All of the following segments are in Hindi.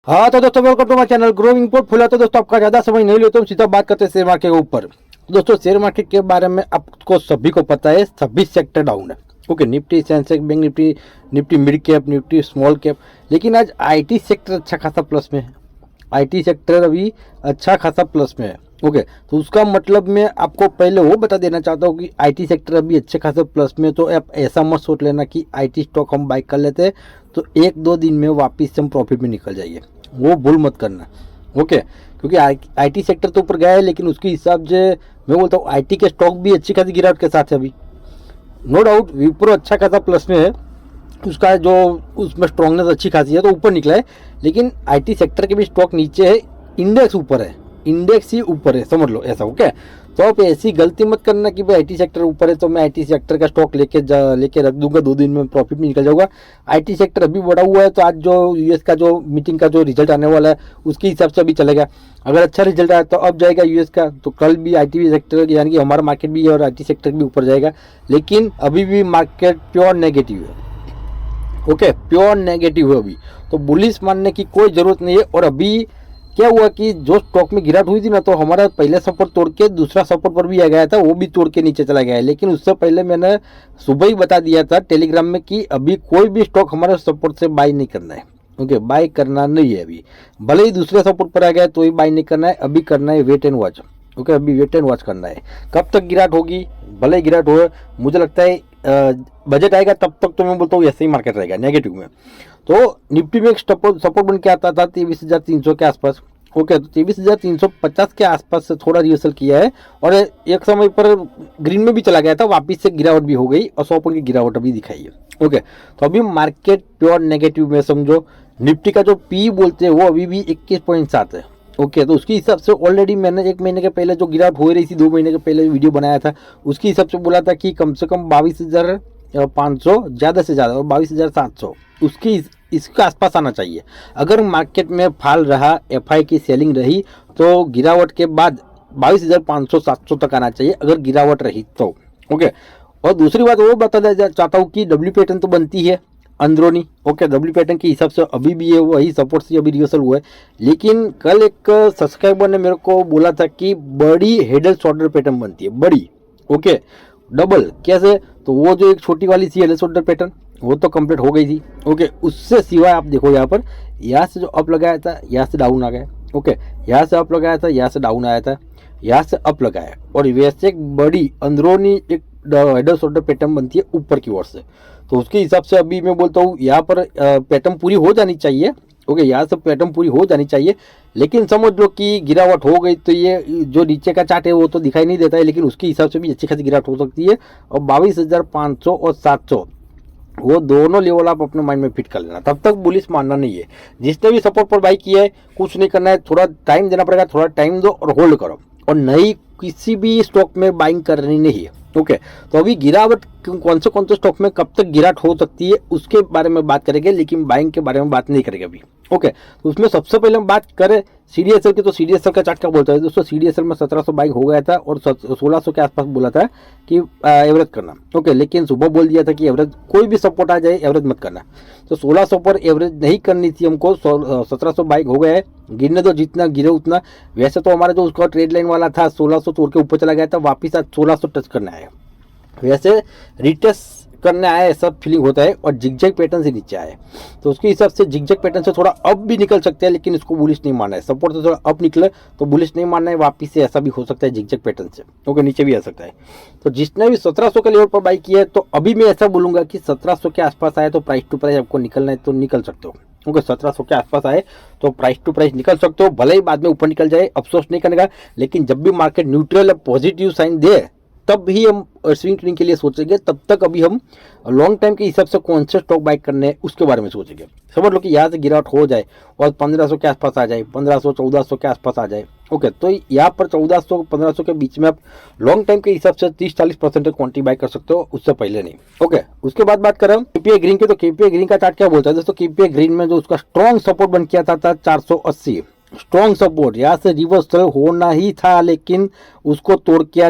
हाँ तो दोस्तों welcome to my channel Growing Portfolio. तो दोस्तों आपका ज़्यादा समय नहीं लेते, हम सीधा बात करते हैं शेयर मार्केट के ऊपर। दोस्तों शेयर मार्केट के बारे में आपको सभी को पता है, सभी सेक्टर डाउन है। Okay, Nifty, Sensex, bank Nifty, Nifty mid cap, Nifty small cap, लेकिन आज आईटी सेक्टर अच्छा खासा प्लस में है। आईटी सेक्टर अभी अच्छा खासा प्लस में है। ओके, तो उसका मतलब मैं आपको पहले वो बता देना चाहता हूँ कि आईटी सेक्टर अभी अच्छे खासे प्लस में, तो आप ऐसा मत सोच लेना कि आईटी स्टॉक हम बाई कर लेते हैं तो एक दो दिन में वापस से हम प्रॉफिट में निकल जाइए, वो भूल मत करना। ओके, क्योंकि आईटी सेक्टर तो ऊपर गया है, लेकिन उसके हिसाब से मैं बोलता हूँ आईटी के स्टॉक भी अच्छी खासी गिरावट के साथ है अभी। नो डाउट विप्रो अच्छा खासा प्लस में है, उसका जो उसमें स्ट्रॉन्गनेस अच्छी खासी है तो ऊपर निकला है, लेकिन आईटी सेक्टर के भी स्टॉक नीचे है, इंडेक्स ऊपर है, इंडेक्स ही ऊपर है, समझ लो ऐसा। ओके, तो आप ऐसी गलती मत करना कि भाई आईटी सेक्टर ऊपर है तो मैं आईटी सेक्टर का स्टॉक लेके रख दूंगा, 2 दिन में प्रॉफिट में निकल जाऊंगा। आईटी सेक्टर अभी बढ़ा हुआ है, तो आज जो यूएस का जो मीटिंग का जो रिजल्ट आने वाला है उसके हिसाब से अभी चलेगा। अगर अच्छा रिजल्ट आया तो अब जाएगा यूएस का, तो कल भी आईटी सेक्टर यानी कि हमारा मार्केट भी और आईटी सेक्टर भी ऊपर जाएगा, लेकिन अभी भी मार्केट प्योर नेगेटिव है। ओके, प्योर नेगेटिव है अभी, तो बुलिश मानने की कोई ज़रूरत नहीं है। और अभी क्या हुआ कि जो स्टॉक में गिरावट हुई थी ना, तो हमारा पहले सपोर्ट तोड़ के दूसरा सपोर्ट पर भी आ गया था, वो भी तोड़ के नीचे चला गया है। लेकिन उससे पहले मैंने सुबह ही बता दिया था टेलीग्राम में कि अभी कोई भी स्टॉक हमारे सपोर्ट से बाई नहीं करना है। ओके, बाई करना नहीं है अभी, भले ही दूसरे सपोर्ट पर आ गया तो ही बाई नहीं करना है, अभी करना है वेट एंड वॉच। ओके, अभी वेट एंड वॉच करना है, कब तक गिरावट होगी, भले ही गिरावट हो, मुझे लगता है बजट आएगा तब तक तो मैं बोलता हूँ ऐसे ही मार्केट रहेगा नेगेटिव में। तो निफ्टी में एक सपोर्ट बन के आता था 23,300 के आसपास। ओके, तो 23,350 के आसपास से थोड़ा रिहर्सल किया है, और एक समय पर ग्रीन में भी चला गया था, वापस से गिरावट भी हो गई और 100 पॉइंट की गिरावट अभी दिखाई है। ओके, तो अभी मार्केट प्योर नेगेटिव में समझो। निफ्टी का जो पी बोलते हैं वो अभी भी 21.7 है। ओके, तो उसके हिसाब से ऑलरेडी मैंने 1 महीने के पहले जो गिरावट हो रही थी, 2 महीने के पहले वीडियो बनाया था, उसके हिसाब से बोला था कि कम से कम 22,500 ज़्यादा से ज़्यादा, और 22,700 उसकी इसके आसपास आना चाहिए। अगर मार्केट में फाल रहा, एफआई की सेलिंग रही, तो गिरावट के बाद 22,500-700 तक आना चाहिए, अगर गिरावट रही तो। ओके, और दूसरी बात वो बता चाहता हूँ कि डब्ल्यू पैटर्न तो बनती है अंदरूनी। ओके, डब्ल्यू पैटर्न के हिसाब से अभी भी ये वही सपोर्ट से अभी रिहर्सल हुआ है, लेकिन कल एक सब्सक्राइबर ने मेरे को बोला था कि बड़ी हेड एंड शोल्डर पैटर्न बनती है, बड़ी। ओके, डबल कैसे, तो वो जो एक छोटी वाली थी हेड एंड शोल्डर पैटर्न, वो तो कंप्लीट हो गई थी। ओके, उससे सिवाय आप देखो यहाँ पर, यहाँ से जो अप लगाया था यहाँ से डाउन आ गया। ओके, यहाँ से अप लगाया था यहाँ से डाउन आया था, यहाँ से अप लगाया, और वैसे एक बड़ी अंदरूनी एक हेड एंड शोल्डर पैटर्न बनती है ऊपर की ओर से। तो उसके हिसाब से अभी मैं बोलता हूँ यहाँ पर पैटर्न पूरी हो जानी चाहिए। ओके, यहाँ से पैटर्न पूरी हो जानी चाहिए, लेकिन समझ लो कि गिरावट हो गई तो ये जो नीचे का चार्ट है वो तो दिखाई नहीं देता है, लेकिन उसके हिसाब से भी अच्छी खासी गिरावट हो सकती है। और 22,500 और 700 वो दोनों लेवल आप अपने माइंड में फिट कर लेना, तब तक बुलिश मानना नहीं है। जिसने भी सपोर्ट पर बाई किया है कुछ नहीं करना है, थोड़ा टाइम देना पड़ेगा, थोड़ा टाइम दो और होल्ड करो, और नई किसी भी स्टॉक में बाइंग करनी नहीं है। ओके, तो अभी गिरावट कौन से स्टॉक में कब तक गिरावट हो सकती है उसके बारे में बात करेंगे, लेकिन बाइंग के बारे में बात नहीं करेंगे अभी। ओके, तो उसमें सबसे पहले हम बात करें सीडीएसएल की, तो सीडीएसएल का चार्ट क्या बोलता है दोस्तों। सीडीएसएल में 1700 बाइंग हो गया था और 1600 के आसपास बोला था कि एवरेज करना। ओके, लेकिन सुबह बोल दिया था कि एवरेज कोई भी सपोर्ट आ जाए एवरेज मत करना, तो 1600 पर एवरेज नहीं करनी थी हमको। 1700 बाइंग हो गया है, गिरने दो, जितना गिरे उतना। वैसे तो हमारा जो उसका ट्रेड लाइन वाला था 1600 तोड़ के ऊपर चला गया था, वापिस आज 1600 टच करना है, वैसे रिटेस्ट करने आया ऐसा फीलिंग होता है, और जिगजैग पैटर्न से नीचे आए, तो उसके हिसाब से जिगजैग पैटर्न से थोड़ा अप भी निकल सकते हैं, लेकिन इसको बुलिश नहीं मानना है। सपोर्ट से थोड़ा अप निकले तो बुलिश नहीं मानना है, वापिस से ऐसा भी हो सकता है जिगजैग पैटर्न से। ओके, नीचे भी आ सकता है। तो जिसने भी 1700 के लेवल पर बाई किया है, तो अभी मैं ऐसा बोलूँगा कि 1700 के आसपास आए तो प्राइस टू प्राइस आपको निकलना है तो निकल सकते हो। क्योंकि 1700 के आसपास आए तो प्राइस टू प्राइस निकल सकते हो, भले ही बाद में ऊपर निकल जाए, अफसोस नहीं करने का। लेकिन जब भी मार्केट न्यूट्रल पॉजिटिव साइन दे तब ही हम स्विंग ट्रेडिंग के लिए सोचेंगे, तब तक अभी हम लॉन्ग टाइम के हिसाब से कौन से स्टॉक बाई करने हैं उसके बारे में सोचेंगे। समझ लो कि यहाँ से गिरावट हो जाए और 1500 के आसपास आ जाए, 1500 1400 के आसपास आ जाए। ओके, तो यहाँ पर 1400 1500 के बीच में आप लॉन्ग टाइम के हिसाब से 30-40% क्वांटिटी बाई कर सकते हो, उससे पहले नहीं। ओके, उसके बाद बात करें केपीआई ग्रीन की, तो केपीआई ग्रीन का चार्ट क्या बोलता है दोस्तों। केपीआई ग्रीन में जो उसका स्ट्रॉन्ग सपोर्ट बन किया था 480 स्ट्रॉन्ग सपोर्ट, यहाँ से रिवर्सल होना ही था, लेकिन उसको तोड़ के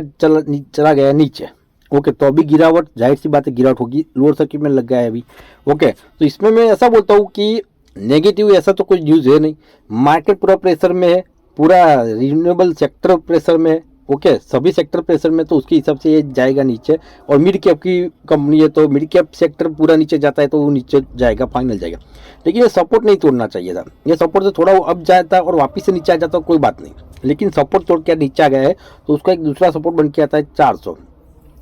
चला गया नीचे। ओके, तो अभी गिरावट, जाहिर सी बात है गिरावट होगी, लोअर सर्किट में लग गया है अभी। ओके, तो इसमें मैं ऐसा बोलता हूँ कि नेगेटिव ऐसा तो कोई न्यूज़ है नहीं, मार्केट पूरा प्रेशर में है, पूरा रिन्यूएबल सेक्टर प्रेशर में है। ओके, सभी सेक्टर प्रेशर में, तो उसके हिसाब से ये जाएगा नीचे। और मिड कैप की कंपनी है तो मिड कैप सेक्टर पूरा नीचे जाता है तो वो नीचे जाएगा, फाइनल जाएगा। लेकिन ये सपोर्ट नहीं तोड़ना चाहिए था, ये सपोर्ट से थोड़ा वो अप जाता और वापस से नीचे आ जाता कोई बात नहीं, लेकिन सपोर्ट तोड़ के नीचे आ गया है तो उसका एक दूसरा सपोर्ट बन के आता है 400।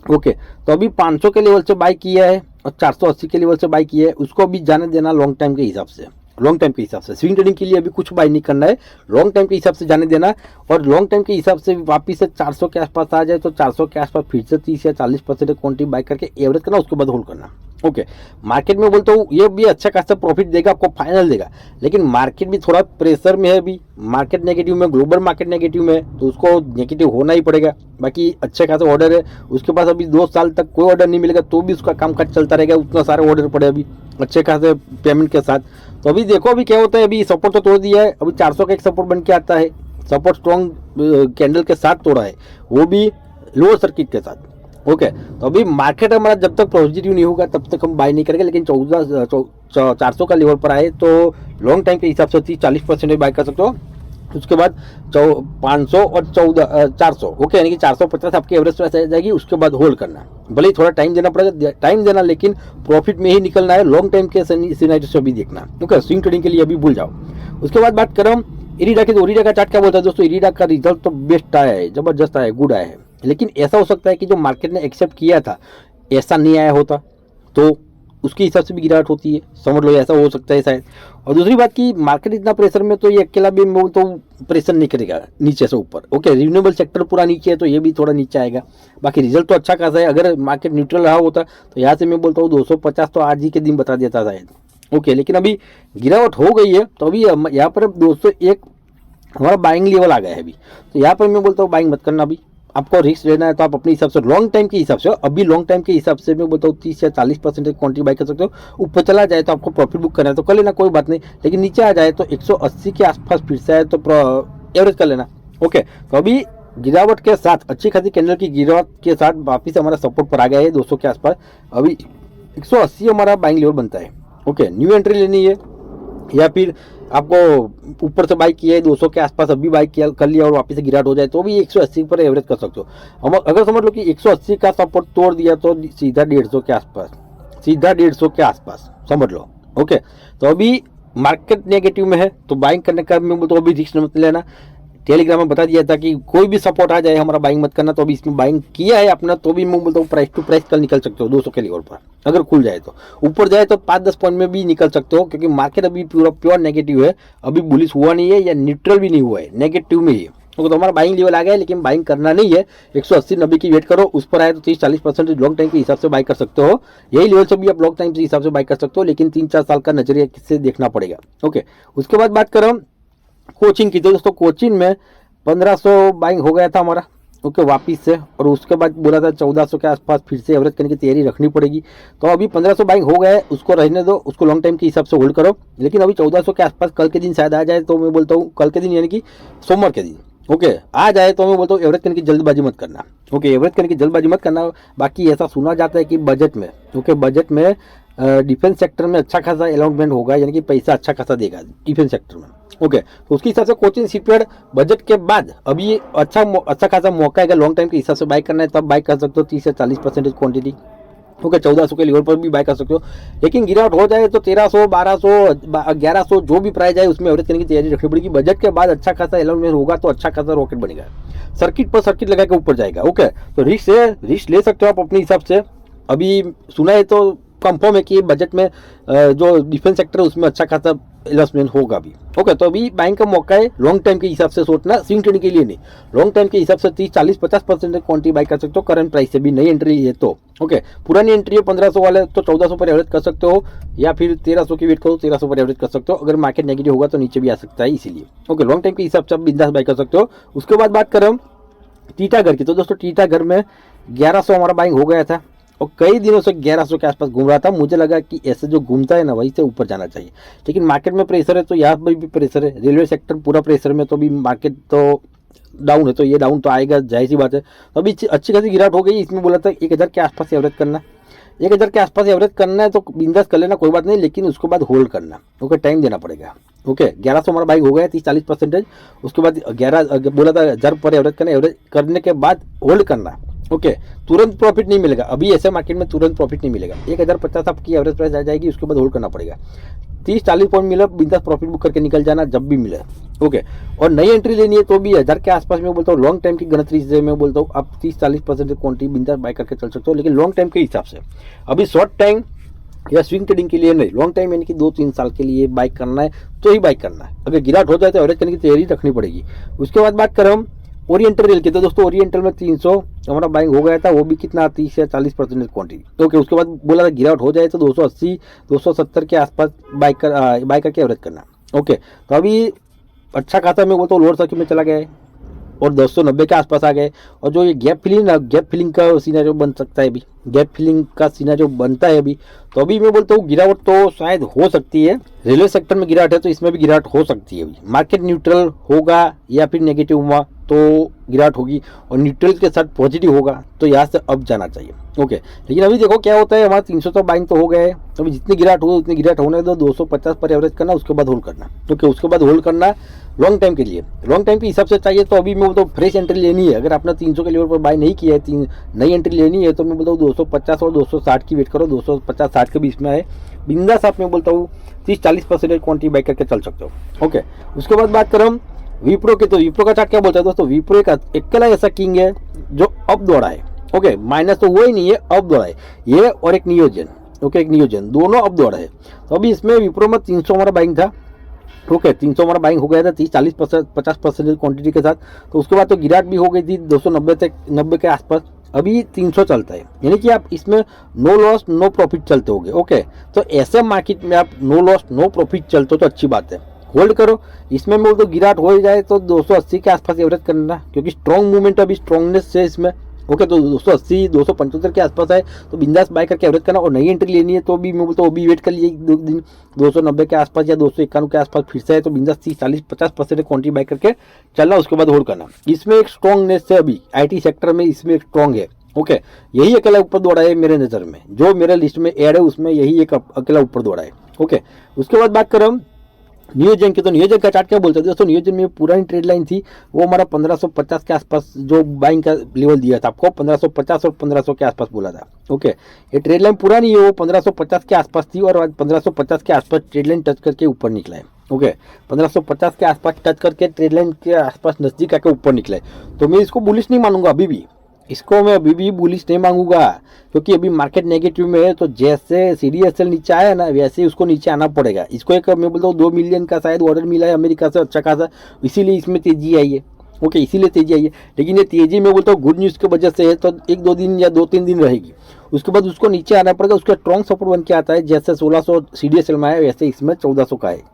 ओके, तो अभी 500 के लेवल से बाई किया है और 480 के लेवल से बाई किया है, उसको अभी जाने देना लॉन्ग टाइम के हिसाब से। लॉन्ग टाइम के हिसाब से स्विंग ट्रेडिंग के लिए अभी कुछ बाई नहीं करना है, लॉन्ग टाइम के हिसाब से जाने देना। और लॉन्ग टाइम के हिसाब से वापिस से 400 के आसपास आ जाए तो 400 के आसपास फिर से 30 या 40% क्वांटिटी बाई करके एवरेज करना, उसके बाद होल्ड करना। ओके, मार्केट में बोलता हूँ ये भी अच्छा खासा प्रॉफिट देगा आपको, फाइनल देगा, लेकिन मार्केट भी थोड़ा प्रेशर में है अभी, मार्केट नेगेटिव में, ग्लोबल मार्केट नेगेटिव में, तो उसको नेगेटिव होना ही पड़ेगा। बाकी अच्छे खासा ऑर्डर है उसके पास, अभी 2 साल तक कोई ऑर्डर नहीं मिलेगा तो भी उसका कामकाज चलता रहेगा, उतना सारे ऑर्डर पड़े अभी अच्छे खासे पेमेंट के साथ। तो अभी देखो अभी क्या होता है, अभी सपोर्ट तो तोड़ दिया है, अभी 400 का एक सपोर्ट बन के आता है, सपोर्ट स्ट्रॉन्ग कैंडल के साथ तोड़ा है, वो भी लोअर सर्किट के साथ। ओके, तो अभी मार्केट हमारा जब तक पॉजिटिव नहीं होगा तब तक हम बाय नहीं करेंगे, लेकिन 400 का लेवल पर आए तो लॉन्ग टाइम के हिसाब से 30-40% बाय कर सकते हो। उसके बाद 500 और 400, ओके, यानी कि 450 आपकी एवरेज प्राइस आ जाएगी, उसके बाद होल्ड करना, भले ही थोड़ा टाइम देना पड़ेगा, टाइम देना, लेकिन प्रॉफिट में ही निकलना है। लॉन्ग टाइम के सिनेरियो से अभी देखना, ओके, स्विंग ट्रेडिंग के लिए अभी भूल जाओ। उसके बाद बात करें इरिडा की, तो इरिडा का चार्ट क्या बोलता है दोस्तों, इरिडा का रिजल्ट तो बेस्ट आया है, जबरदस्त आया है, गुड आया है, लेकिन ऐसा हो सकता है कि जो मार्केट ने एक्सेप्ट किया था ऐसा नहीं आया होता तो उसके हिसाब से भी गिरावट होती है, समझ लो, ऐसा हो सकता है शायद। और दूसरी बात कि मार्केट इतना प्रेशर में तो ये अकेला भी मैं बोलता हूँ प्रेशर नहीं करेगा नीचे से ऊपर। ओके, रिन्यूएबल सेक्टर पूरा नीचे है तो ये भी थोड़ा नीचे आएगा, बाकी रिजल्ट तो अच्छा खासा है। अगर मार्केट न्यूट्रल रहा होता तो यहाँ से मैं बोलता हूँ 250 तो आज ही के दिन बता देता शायद। ओके, लेकिन अभी गिरावट हो गई है तो अभी यहाँ पर 201 हमारा बाइंग लेवल आ गया है अभी, तो यहाँ पर मैं बोलता हूँ बाइंग मत करना। अभी आपको रिस्क लेना है तो आप अपने हिसाब से लॉन्ग टाइम के हिसाब से, अभी लॉन्ग टाइम के हिसाब से मैं बोलता हूँ 30 या 40% क्वांटिटी बाई कर सकते हो। ऊपर चला जाए तो आपको प्रॉफिट बुक करना है तो कर लेना, कोई बात नहीं, लेकिन नीचे आ जाए तो 180 के आसपास फिर से आए तो एवरेज कर लेना। ओके, तो अभी गिरावट के साथ, अच्छी खासी कैंडल की गिरावट के साथ वापिस हमारा सपोर्ट पर आ गया है 200 के आसपास, अभी 180 हमारा बाइंग लेवल बनता है। ओके, न्यू एंट्री लेनी है या फिर आपको ऊपर से बाई किया है 200 के आसपास, अभी बाई किया कर लिया और वापस से गिरावट हो जाए तो भी 180 पर एवरेज कर सकते हो। हम अगर समझ लो कि 180 का सपोर्ट तोड़ दिया तो सीधा 150 के आसपास, सीधा 150 के आसपास समझ लो। ओके, तो अभी मार्केट नेगेटिव में है तो बाइंग करने का मैं बोलता हूँ अभी रिस्क मत लेना। टेलीग्राम में बता दिया था कि कोई भी सपोर्ट आ जाए हमारा बाइंग मत करना, तो अभी इसमें बाइंग किया है अपना तो भी मैं बोलता हूँ प्राइस टू प्राइस कल निकल सकते हो 200 के लेवल पर। अगर खुल जाए तो ऊपर जाए तो 5-10 पॉइंट में भी निकल सकते हो, क्योंकि मार्केट अभी पूरा प्योर नेगेटिव है, अभी बुलिश हुआ नहीं है या न्यूट्रल भी नहीं हुआ है, नेगेटिव में ही। तो हमारा बाइंग लेवल आ गया है, लेकिन बाइंग करना नहीं है, 180-90 की वेट करो, उस पर आए तो 30-40% लॉन्ग टाइम के हिसाब से बाई कर सकते हो। यही लेवल से भी आप लॉन्ग टाइम के हिसाब से बाई कर सकते हो, लेकिन 3-4 साल का नजरिया किससे देखना पड़ेगा। ओके, उसके बाद बात करो कोचिंग की, तो दोस्तों कोचिंग में 1500 बाइंग हो गया था हमारा, ओके, वापिस से, और उसके बाद बोला था 1400 के आसपास फिर से एवरेज करने की तैयारी रखनी पड़ेगी। तो अभी 1500 बाइंग हो गया है, उसको रहने दो, उसको लॉन्ग टाइम के हिसाब से होल्ड करो, लेकिन अभी 1400 के आसपास कल के दिन शायद आ जाए तो मैं बोलता हूँ कल के दिन यानी कि सोमवार के दिन, ओके, आ जाए तो मैं बोलता हूँ एवरेज करने की जल्दबाजी मत करना। ओके, एवरेज करने की जल्दबाजी मत करना। बाकी ऐसा सुना जाता है कि बजट में, ओके, बजट में डिफेंस सेक्टर में अच्छा खासा अलॉटमेंट होगा, यानी कि पैसा अच्छा खासा देगा डिफेंस सेक्टर में। ओके, तो उसके हिसाब से कोचिंग शिपयार्ड बजट के बाद अभी अच्छा खासा मौका है, लॉन्ग टाइम के हिसाब से बाय करना है तब बाय कर सकते हो 30 से 40% क्वांटिटी। ओके, 1400 के लेवल पर भी बाय कर सकते हो, लेकिन गिरावट हो जाए तो 1300, 1200, 1100 जो भी प्राइस आए उसमें एवरेज करने की तैयारी रखनी पड़ेगी। बजट के बाद अच्छा खासा अलॉटमेंट होगा तो अच्छा खासा रॉकेट बनेगा, सर्किट पर सर्किट लगा के ऊपर जाएगा। ओके, तो रिस्क ले सकते हो आप अपने हिसाब से। अभी सुना है तो कंफर्म है कि बजट में जो डिफेंस सेक्टर है उसमें अच्छा खासा इन्वेस्टमेंट होगा भी। ओके, तो अभी बाइंग का मौका है, लॉन्ग टाइम के हिसाब से सोचना, स्विंग ट्रेडिंग के लिए नहीं, लॉन्ग टाइम के हिसाब से 30-40-50% क्वांटिटी बाई कर सकते हो करंट प्राइस से भी, नई एंट्री है तो। ओके, पुरानी एंट्री है 1500 वाले तो 1400 पर एवरेज कर सकते हो, या फिर 1300 की वेट करो 1300 पर एवरेज कर सकते हो। अगर मार्केट नेगेटिव होगा तो नीचे भी आ सकता है, इसीलिए ओके लॉन्ग टाइम के हिसाब से आप बिंदास बाई कर सकते हो। उसके बाद बात करें टीटागढ़ की, तो दोस्तों टीटागढ़ में 1100 हमारा बाइंग हो गया था और कई दिनों से 1100 के आसपास घूम रहा था। मुझे लगा कि ऐसे जो घूमता है ना वहीं से ऊपर जाना चाहिए, लेकिन मार्केट में प्रेशर है तो यहाँ पर भी प्रेशर है, रेलवे सेक्टर पूरा प्रेशर में, तो भी मार्केट तो डाउन है तो ये डाउन तो आएगा, जाहिर सी बात है। तो अभी अच्छी खासी गिरावट हो गई, इसमें बोला था 1000 के आसपास एवरेज करना, 1000 के आसपास एवरेज करना है तो बिंदास कर लेना, कोई बात नहीं, लेकिन उसके बाद होल्ड करना। ओके, टाइम देना पड़ेगा। ओके, 1100 हमारा बाइंग हो गया 30-40%। उसके बाद 11 बोला था 1000 पर एवरेज करना, एवरेज करने के बाद होल्ड करना। ओके, तुरंत प्रॉफिट नहीं मिलेगा, अभी ऐसे मार्केट में तुरंत प्रॉफिट नहीं मिलेगा। 1050 आपकी एवरेज प्राइस आ जाएगी, उसके बाद होल्ड करना पड़ेगा। 30-40 पॉइंट मिले बिंदास प्रॉफिट बुक करके निकल जाना जब भी मिले। ओके, और नई एंट्री लेनी है तो भी 1000 के आसपास में बोलता हूँ, लॉन्ग टाइम की गणतरी से मैं बोलता हूँ आप 30-40% क्वांटिटी बिंदास बाय करके चल सकते हो, लेकिन लॉन्ग टाइम के हिसाब से। अभी शॉर्ट टाइम या स्विंग ट्रेडिंग के लिए नहीं, लॉन्ग टाइम यानी कि 2-3 साल के लिए बाय करना है तो ही बाय करना है। अगर गिरावट हो जाए तो एवरेज करने की तैयारी रखनी पड़ेगी। उसके बाद बात करें हम ओरिएंटल रेल की, तो दोस्तों ओरिएंटल में 300 हमारा बाइंग हो गया था, वो भी कितना 30 या 40% क्वांटिटी। ओके, उसके बाद बोला था गिरावट हो जाए तो 280-270 के आसपास बाय करके एवरेज करना। ओके, तो अभी अच्छा खासा मैं बोलता हूँ लोअर सर्किट में चला गया है और 290 के आसपास आ गए। और जो ये गैप फिलिंग का सिनेरियो बन सकता है, अभी गैप फिलिंग का सिनेरियो बनता है अभी, तो अभी मैं बोलता हूँ गिरावट तो शायद हो सकती है। रेलवे सेक्टर में गिरावट है तो इसमें भी गिरावट हो सकती है। अभी मार्केट न्यूट्रल होगा या फिर नेगेटिव हुआ तो गिरावट होगी, और न्यूट्रल के साथ पॉजिटिव होगा तो यहाँ से अब जाना चाहिए। ओके, लेकिन अभी देखो क्या होता है, हमारा 300 तो बाइंग तो हो गए, अभी जितनी गिरावट हो उतनी गिरावट होने दो, 250 पर एवरेज करना, उसके बाद होल्ड करना। ओके, उसके बाद होल्ड करना लॉन्ग टाइम के लिए। लॉन्ग टाइम के हिसाब से चाहिए तो अभी मैं बोलता हूँ फ्रेश एंट्री लेनी है। अगर आपने 300 के लेवल पर बाय नहीं किया है, नई एंट्री लेनी है, तो मैं बोलता हूँ 250 और 260 की वेट करो, 250-60 के बीच में है बिंदास आप मैं बोलता हूँ 30-40% क्वांटिटी बाय करके चल सकते हो। ओके, उसके बाद बात करें हम विप्रो के, तो विप्रो का चार्ट क्या बोलता है दोस्तों, विप्रो एक अकेला ऐसा किंग है जो अब दौड़ा है। ओके, माइनस तो वो ही नहीं है, अब दौड़ा है ये, और एक नियोजन। ओके, एक नियोजन, दोनों अब दौड़ा है। तो अभी इसमें विप्रो में 300 हमारा बाइंग था। ओके, 300 हमारा बाइंग हो गया था 30-40-50% क्वांटिटी के साथ। तो उसके बाद तो गिरावट भी हो गई थी 290 के आसपास। अभी 300 चलता है, यानी कि आप इसमें नो लॉस नो प्रॉफिट चलते होगे। ओके, तो ऐसे मार्केट में आप नो लॉस नो प्रॉफिट चलते हो तो अच्छी बात है, होल्ड करो। इसमें मैं तो गिरावट हो जाए तो 280 के आसपास एवरेज करना, क्योंकि स्ट्रॉन्ग मूवमेंट अभी स्ट्रॉन्गनेस है इसमें। ओके, तो 280-275 के आसपास है तो बिंदास बाय करके एवरेज करना, और नई एंट्री लेनी है तो भी मैं बोलता हूँ अभी वेट कर लिए 2 दिन, 290 के आसपास या 291 के आसपास फिर से है तो बिंदास 30-40-50% क्वांटिटी बाय करके चलना, उसके बाद होल्ड करना। इसमें एक स्ट्रॉन्गनेस है अभी IT सेक्टर में, इसमें एक स्ट्रॉन्ग है। ओके, यही अकेला ऊपर दौड़ा है मेरे नज़र में, जो मेरे लिस्ट में ऐड है उसमें यही एक अकेला ऊपर दौड़ा है। ओके, उसके बाद बात करें हम नियोजन की, तो नियोजन का चार्ट क्या बोलते हैं दोस्तों, नियोजन में पुरानी ट्रेड लाइन थी वो हमारा 1550 के आसपास जो बाइंग का लेवल दिया था आपको, 1550 और 1500 के आसपास बोला था। ओके, ये ट्रेड लाइन पुरानी है, वो 1550 के आसपास थी और आज 1550 के आसपास ट्रेड लाइन टच करके ऊपर निकला है। ओके, 1550 के आसपास टच करके ट्रेड लाइन के आसपास नजदीक आके ऊपर निकला है, तो मैं इसको बुलिश नहीं मानूंगा अभी भी, इसको मैं अभी भी बुलिश नहीं मांगूंगा, क्योंकि अभी मार्केट नेगेटिव में है। तो जैसे CDSL नीचे आया ना वैसे ही उसको नीचे आना पड़ेगा। इसको एक मैं बोलता हूँ 2 मिलियन का शायद ऑर्डर मिला है अमेरिका से अच्छा खासा, इसीलिए इसमें तेजी आई है। ओके, इसीलिए तेजी आई है, लेकिन ये तेजी मैं बोलता हूँ गुड न्यूज़ की वजह से है, तो 1-2 दिन या 2-3 दिन रहेगी, उसके बाद उसको नीचे आना पड़ेगा। उसका स्ट्रॉन्ग सपोर्ट बन के आता है, जैसे 1600 CDSL में आया वैसे इसमें 1400 का है।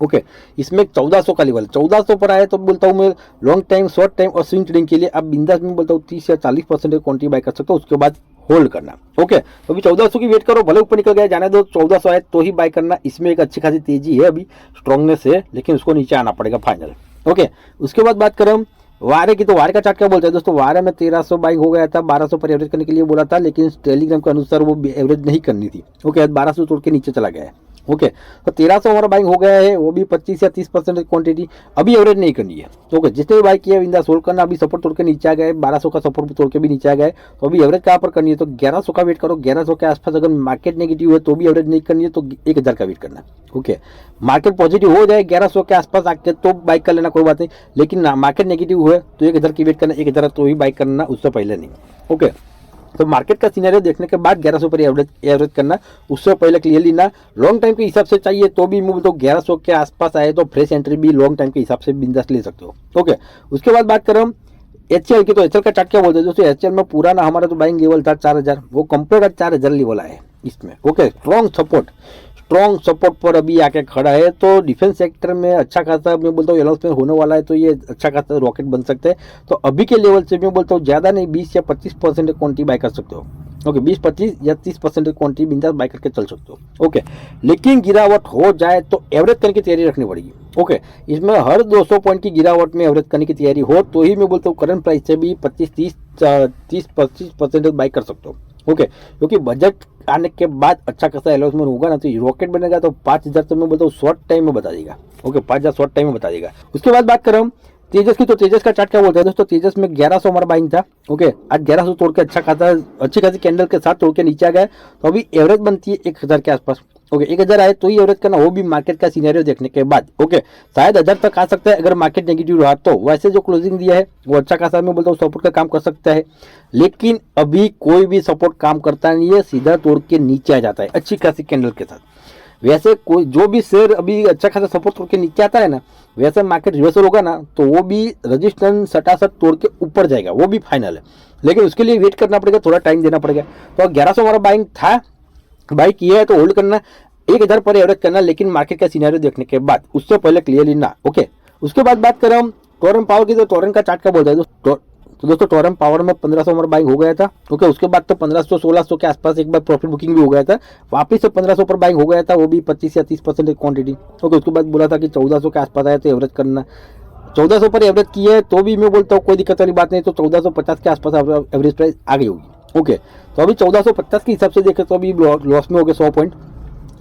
ओके, इसमें 1400 का लेवल, 1400 पर आए तो बोलता हूँ मैं लॉन्ग टाइम, शॉर्ट टाइम और स्विंग ट्रेडिंग के लिए आप बिंदास में बोलता हूँ 30 या 40% क्वांटिटी बाय कर सकते हो, उसके बाद होल्ड करना। ओके, तो अभी 1400 की वेट करो, भले ऊपर निकल गया जाने दो, 1400 आए तो ही बाय करना। इसमें एक अच्छी खासी तेजी है, अभी स्ट्रॉन्गनेस है, लेकिन उसको नीचे आना पड़ेगा फाइनल। ओके, उसके बाद बात करें हम वारे की, तो वारे का चार्ट क्या बोलता है दोस्तों, वारे में 1300 बाइंग हो गया था, 1200 पर एवरेज करने के लिए बोला था, लेकिन टेलीग्राम के अनुसार वो एवरेज नहीं करनी थी। ओके, 1200 तोड़ के नीचे चला गया है। ओके, तो 1300 हमारा बाइंग हो गया है, वो भी 25 या 30% क्वांटिटी, अभी एवरेज नहीं करनी है। ओके, जिसने भी बाई किया बिंदास होल्ड करना। अभी सपोर्ट तोड़ के नीचे आ गए, 1200 का सपोर्ट तोड़ के भी नीचे आ गए, तो अभी एवरेज कहाँ पर करनी है, तो 1100 का वेट करो। 1100 के आसपास अगर मार्केट नेगेटिव है तो भी एवरेज नहीं करनी है, तो 1000 का वेट करना। ओके, मार्केट पॉजिटिव हो जाए 1100 के आसपास आके तो बाइक कर लेना, कोई बात नहीं, लेकिन मार्केट नेगेटिव हुए तो 1000 की वेट करना, 1000 तो ही बाइक करना, उससे पहले नहीं। ओके, तो मार्केट का सिनेरियो देखने के बाद 1100 पर एवरेज करना, उससे पहले क्लियरली ना। लॉन्ग टाइम के हिसाब से चाहिए तो भी मूव तो 1100 के आसपास आए तो फ्रेश एंट्री भी लॉन्ग टाइम के हिसाब से बिंदास ले सकते हो। ओके, उसके बाद बात करें हम HCL की, तो HCL का चार्ट क्या बोलते हैं दोस्तों, HCL में पुराना हमारा जो बाइंग लेवल था 4000, वो कंप्लीट 4000 लेवल आए इसमें। ओके, स्ट्रॉन्ग सपोर्ट पर अभी आके खड़ा है, तो डिफेंस सेक्टर में अच्छा खासा मैं बोलता हूँ अनाउंसमेंट होने वाला है, तो ये अच्छा खासा रॉकेट बन सकते हैं। तो अभी के लेवल से मैं बोलता हूँ ज़्यादा नहीं, 20 या 25% क्वांटिटी बाय कर सकते हो। ओके, 20-25 या 30% क्वांटिटी बिंदास बाय करके चल सकते हो। ओके, लेकिन गिरावट हो जाए तो एवरेज करने की तैयारी रखनी पड़ेगी। ओके, इसमें हर 200 पॉइंट की गिरावट में एवरेज करने की तैयारी हो तो ही मैं बोलता हूँ करंट प्राइस से भी 25-30-25% बाय कर सकते हो। ओके, क्योंकि बजट आने के बाद अच्छा खासा एनाउंसमेंट होगा ना, तो रॉकेट बनेगा तो 5,000 तो मैं बोलता हूँ शॉर्ट टाइम में बता देगा। ओके, 5,000 शॉर्ट टाइम में बता देगा। उसके बाद बात करूँ तेजस की, तो तेजस का चार्ट क्या बोलता है दोस्तों, तेजस में 1100 हमारा बाइंग था। ओके, आज 1100 तोड़ के अच्छी खासी कैंडल के साथ तोड़ के नीचे आ गया, तो अभी एवरेज बनती है 1000 के आसपास। ओके, 1000 आए तो ही एवरेज करना, वो भी मार्केट का सिनेरियो देखने के बाद। ओके, शायद 1000 तक आ सकता है अगर मार्केट नेगेटिव रहा तो। वैसे जो क्लोजिंग दिया है वो अच्छा खासा मैं बोलता हूँ सपोर्ट का काम कर सकता है, लेकिन अभी कोई भी सपोर्ट काम करता नहीं है, सीधा तोड़ के नीचे आ जाता है अच्छी खासी कैंडल के साथ। वैसे कोई जो भी शेयर अभी अच्छा खासा सपोर्ट तोड़ के नीचे आता है ना, वैसे मार्केट रिवर्सल होगा ना तो वो भी रजिस्टेंस सटासट तोड़ के ऊपर जाएगा, वो भी फाइनल है। लेकिन उसके लिए वेट करना पड़ेगा, थोड़ा टाइम देना पड़ेगा। तो 1100 हमारा बाइंग था, बाई किया है तो होल्ड करना, 1000 पर एवरेज करना, लेकिन मार्केट का सिनेरियो देखने के बाद, उससे पहले क्लियरली ना। ओके, उसके बाद बात करें हम टोरन पावर की, तो टोरन का चार्ट का बोलता है तो दोस्तों टोरन पावर में 1500 हमारा बाइंग हो गया था। ओके, उसके बाद तो 1500-1600 के आसपास एक बार प्रॉफिट बुकिंग भी हो गया था, वापस से 1500 पर बाइंग हो गया था, वो भी 25 या 30% क्वांटिटी। ओके, उसके बाद बोला था कि 1400 के आसपास आया तो एवरेज करना, 1400 पर एवरेज किया है तो भी मैं बोलता हूँ कोई दिक्कत वाली बात नहीं, तो 1450 के आसपास एवरेज प्राइस आ गई होगी। ओके, तो अभी 1450 के हिसाब से देखें तो अभी लॉस में हो गए 100 पॉइंट,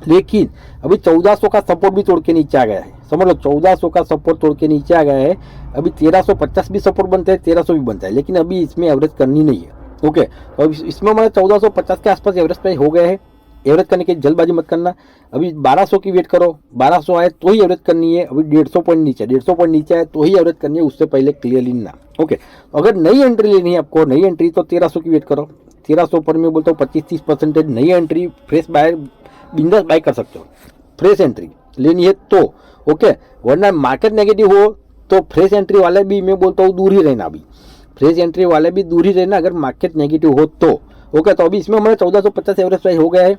लेकिन अभी 1400 का सपोर्ट भी तोड़ के नीचे आ गया है। समझ लो 1400 का सपोर्ट तोड़ के नीचे आ गया है, अभी 1350 भी सपोर्ट बनता है, 1300 भी बनता है, लेकिन अभी इसमें एवरेज करनी नहीं है। ओके, तो अभी इसमें हमारा 1450 के आसपास एवरेज प्राइस हो गया है। एवरेज करने की जल्दबाजी मत करना, अभी 1200 की वेट करो, 1200 आए तो ही एवरेज करनी है। अभी 150 पॉइंट नीचे, 150 पॉइंट नीचे आए तो ही एवरेज करनी है, उससे पहले क्लियरली ना। ओके, तो अगर नई एंट्री लेनी है आपको, नई एंट्री तो 1300 की वेट करो। 1300 पर मैं बोलता हूँ 25-30% नई एंट्री फ्रेश बाय बिंदास बाय कर सकते हो, फ्रेश एंट्री लेनी है तो। ओके, वरना मार्केट नेगेटिव हो तो फ्रेश एंट्री वाले भी मैं बोलता हूँ दूर ही रहना, अभी फ्रेश एंट्री वाले भी दूर ही रहना अगर मार्केट नेगेटिव हो तो। ओके, तो अभी इसमें हमारा 1450 एवरेज प्राइस हो गया है,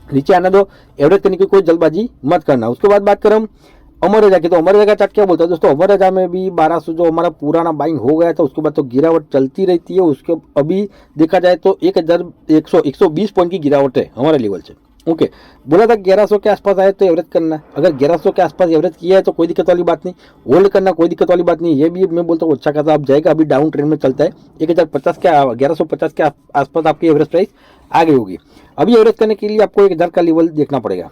नीचे आना दो, एवरेज करने की कोई जल्दबाजी मत करना। उसके बाद बात करें अमर रजा की, तो अमर रजा का चार्ट क्या बोलता है दोस्तों, अमर रजा में भी 1200 जो हमारा पुराना बाइंग हो गया था, उसके बाद तो गिरावट चलती रहती है। उसके अभी देखा जाए तो 120 पॉइंट की गिरावट है हमारे लेवल से। ओके, बोला था 1100 के आसपास आए तो एवरेज करना, अगर 1100 के आसपास एवरेज किया है तो कोई दिक्कत वाली बात नहीं, होल्ड करना कोई दिक्कत वाली बात नहीं। ये भी मैं बोलता हूँ अच्छा खासा आप जाएगा, अभी डाउन ट्रेंड में चलता है। 1050 के 1150 के आसपास आपकी एवरेज प्राइस आ गई होगी। अभी एवरेज करने के लिए आपको 1000 का लेवल देखना पड़ेगा।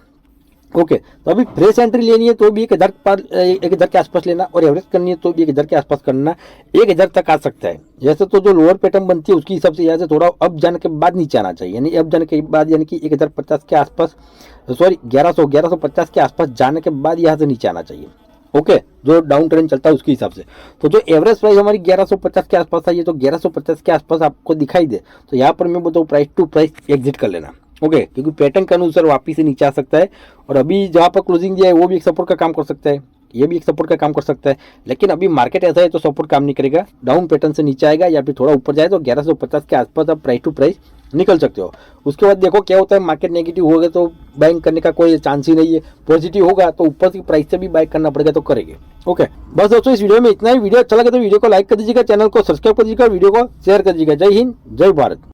ओके, तो अभी फ्रेश एंट्री लेनी है तो भी 1000 के आसपास लेना, और एवरेज करनी है तो भी 1000 के आसपास करना, 1000 तक आ सकता है। जैसे तो जो लोअर पैटर्न बनती है उसके हिसाब से यहाँ से थोड़ा अप जाने के बाद नीचे आना चाहिए, यानी अप जाने के बाद यानी कि 1050 के आसपास, सॉरी 1150 के आसपास जाने के बाद यहाँ से नीचे आना चाहिए। ओके, जो डाउन ट्रेंड चलता है उसके हिसाब से। तो जो एवरेज प्राइस हमारी 1150 के आसपास आई है, तो 1150 के आसपास आपको दिखाई दे तो यहाँ पर मैं बोलता हूँ प्राइस टू प्राइस एग्जिट कर लेना। ओके, क्योंकि पैटर्न के अनुसार वापिस से नीचे आ सकता है, और अभी जहाँ पर क्लोजिंग दिया है वो भी एक सपोर्ट का काम कर सकता है, ये भी एक सपोर्ट का काम कर सकता है। लेकिन अभी मार्केट ऐसा है तो सपोर्ट काम नहीं करेगा, डाउन पैटर्न से नीचे आएगा या फिर थोड़ा ऊपर जाए तो 1150 के आसपास आप प्राइस टू प्राइस निकल सकते हो। उसके बाद देखो क्या होता है, मार्केट नेगेटिव होगा तो बाइंग करने का कोई चांस ही नहीं है, पॉजिटिव होगा तो ऊपर की प्राइस से भी बाइक करना पड़ेगा तो करेंगे। ओके, बस दोस्तों इस वीडियो में इतना ही। वीडियो अच्छा लगे तो वीडियो को लाइक कर दीजिएगा, चैनल को सब्सक्राइब कर दीजिएगा, वीडियो को शेयर कर दीजिएगा। जय हिंद, जय भारत।